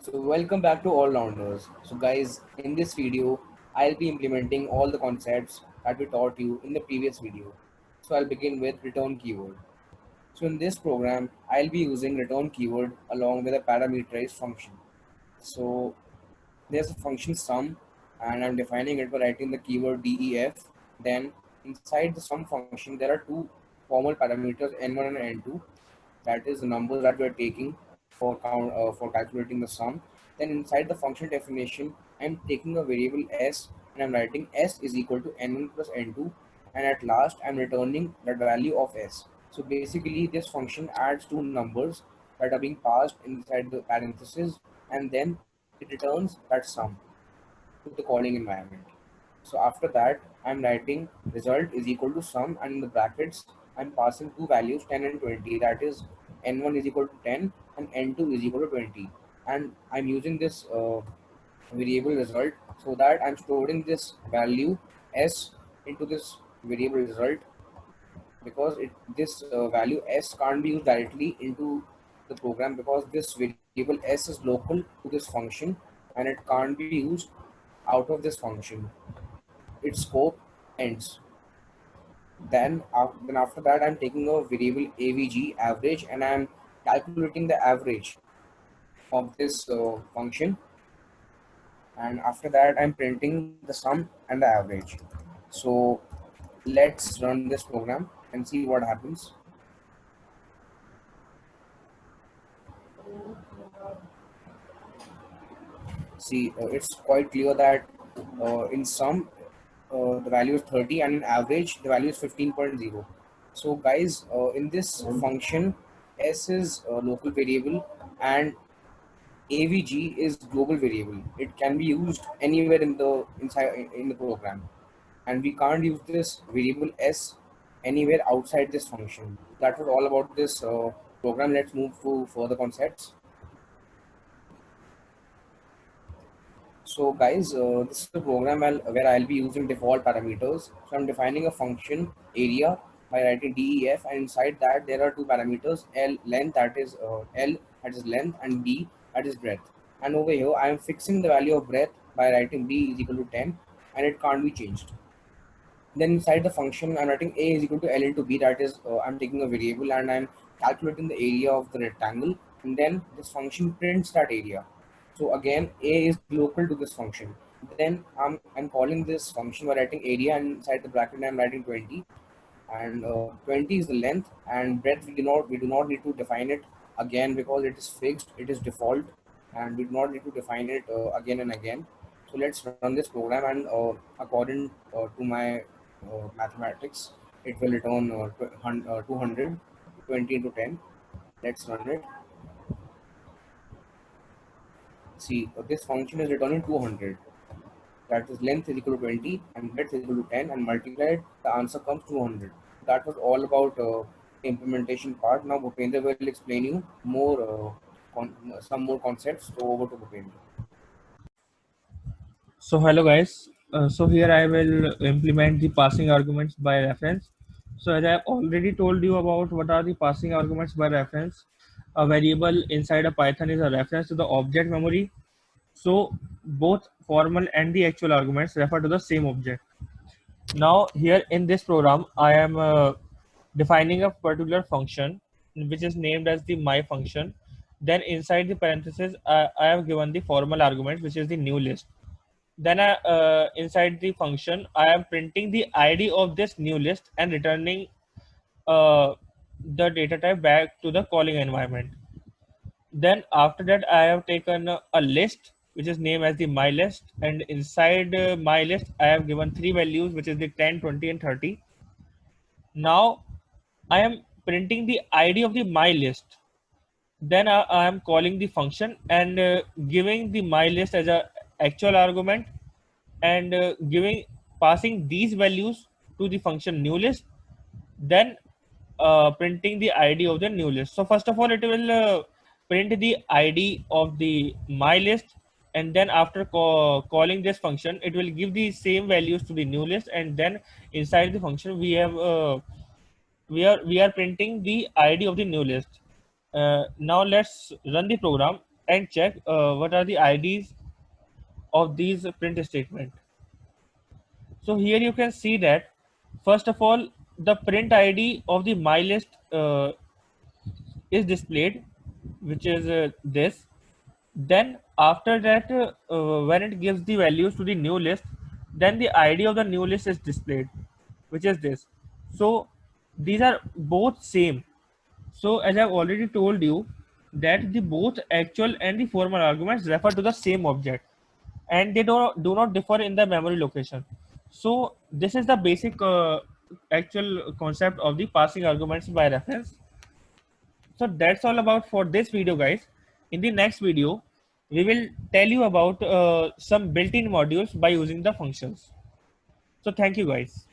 So welcome back to All Rounders. So guys, in this video, I'll be implementing all the concepts that we taught you in the previous video. So I'll begin with return keyword. So in this program, I'll be using return keyword along with a parameterized function. So there's a function sum and I'm defining it by writing the keyword def. Then inside the sum function, there are two formal parameters n1 and n2, that is the numbers that we are taking for calculating the sum. Then inside the function definition, I'm taking a variable s and I'm writing s is equal to n1 plus n2, and at last I'm returning the value of s. So basically, this function adds two numbers that are being passed inside the parentheses, and then it returns that sum to the calling environment. So after that, I'm writing result is equal to sum, and in the brackets, I'm passing two values 10 and 20. That is, n1 is equal to 10 and n2 is equal to 20. And I'm using this variable result so that I'm storing this value s into this variable result, because this value s can't be used directly into the program because this variable s is local to this function and it can't be used out of this function. Its scope ends. Then after that, I'm taking a variable avg average and I'm calculating the average of this function. And after that, I'm printing the sum and the average. So let's run this program and see what happens. See, it's quite clear that in sum the value is 30 and in average the value is 15.0. So guys, in this function, s is a local variable and avg is global variable. It can be used anywhere in the inside in the program, and we can't use this variable s anywhere outside this function. That was all about this program. Let's move to further concepts. So guys, this is the program where I'll be using default parameters. So I'm defining a function area by writing def, and inside that there are two parameters, l length, that is l that is length, and b that is breadth. And over here I am fixing the value of breadth by writing b is equal to 10, and it can't be changed. Then inside the function, I'm writing a is equal to l into b, that is I'm taking a variable and I'm calculating the area of the rectangle, and then this function prints that area. So again, a is local to this function. Then I'm calling this function by writing area, and inside the bracket I'm writing 20, and 20 is the length, and breadth we do not need to define it again because it is fixed, it is default, and we do not need to define it again and again. So let's run this program, and according to my mathematics, it will return 200 20 into 10. Let's run it. See, this function is returning 200, that is length is equal to 20 and breadth is equal to 10, and multiplied the answer comes 200. That was all about implementation part. Now Bhupendra will explain you more some more concepts. So over to Bhupendra. So hello guys. So here I will implement the passing arguments by reference. So as I have already told you about what are the passing arguments by reference, a variable inside a Python is a reference to the object memory. So both formal and the actual arguments refer to the same object. Now here in this program, I am defining a particular function which is named as the my function. Then inside the parentheses, I have given the formal argument which is the new list. Then inside the function, I am printing the ID of this new list and returning uh, the data type back to the calling environment. Then after that, I have taken a list which is named as the my list, and inside my list, I have given three values which is the 10, 20, and 30. Now I am printing the ID of the my list. Then I am calling the function and giving the my list as a actual argument, and giving passing these values to the function new list, then printing the id of the new list. So first of all, it will print the id of the my list, and then after calling this function, it will give the same values to the new list, and then inside the function we are printing the id of the new list. Now let's run the program. and check what are the IDs of these print statement. So here you can see that first of all the print ID of the my list is displayed, which is this. Then after that, when it gives the values to the new list, then the ID of the new list is displayed, which is this. So these are both same. So as I've already told you that the both actual and the formal arguments refer to the same object, and they do not differ in the memory location. So this is the basic actual concept of the passing arguments by reference. So that's all about for this video, guys. In the next video we will tell you about some built-in modules by using the functions. So thank you, guys.